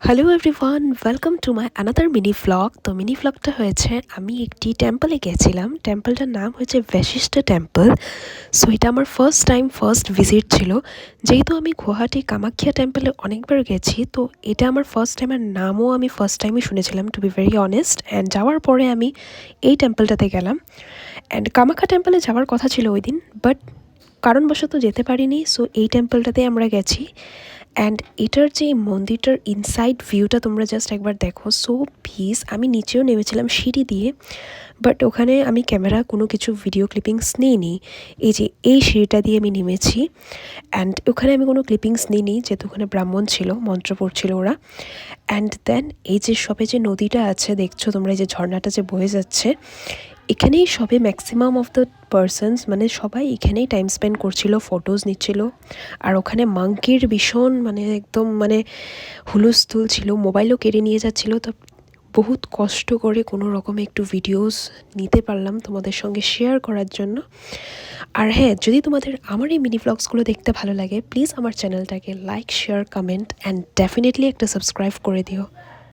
Hello everyone, welcome to my another mini vlog. তো mini ভ্লগটা হয়েছে আমি একটি টেম্পলে গেছিলাম। টেম্পলটার নাম হয়েছে বশিষ্ঠ টেম্পল। সো এটা আমার ফার্স্ট ভিজিট ছিল। যেহেতু আমি গুয়াহাটি কামাখ্যা টেম্পলে অনেকবার গেছি, তো এটা আমার ফার্স্ট টাইম, আর নামও আমি ফার্স্ট টাইমই শুনেছিলাম, to be very honest. And যাওয়ার পরে আমি এই টেম্পলটাতে গেলাম। অ্যান্ড কামাখ্যা টেম্পলে যাওয়ার কথা ছিল ওই দিন, বাট কারণবশত যেতে পারিনি। সো এই টেম্পলটাতে আমরা গেছি। অ্যান্ড এটার যে মন্দিরটার ইনসাইড ভিউটা তোমরা জাস্ট একবার দেখো, সো পিস। আমি নিচেও নেমেছিলাম সিঁড়ি দিয়ে, বাট ওখানে আমি ক্যামেরা কোনো কিছু ভিডিও ক্লিপিংস নিইনি। এই যে এই সিঁড়িটা দিয়ে আমি নেমেছি, অ্যান্ড ওখানে আমি কোনো ক্লিপিংস নিইনি, যেহেতু ওখানে ব্রাহ্মণ ছিল, মন্ত্র পড়ছিল ওরা। অ্যান্ড দেন এই যে সবে যে নদীটা আছে দেখছো তোমরা, এই যে ঝর্ণাটা যে বয়ে যাচ্ছে, এখানেই সবে ম্যাক্সিমাম অফ দ্য পারসনস, মানে সবাই এখানেই টাইম স্পেন্ড করছিল, ফটোজ নিচ্ছিল। আর ওখানে মাঙ্কির ভীষণ একদম হুলস্থুল ছিল, মোবাইলও কেড়ে নিয়ে যাচ্ছিল। তো বহুত কষ্ট করে কোনো রকমে একটু ভিডিওস নিতে পারলাম তোমাদের সঙ্গে শেয়ার করার জন্য। আর হ্যাঁ, যদি তোমাদের আমার এই মিনি ভ্লগসগুলো দেখতে ভালো লাগে, প্লিজ আমার চ্যানেলটাকে like, share, comment and definitely একটা সাবস্ক্রাইব করে দিও।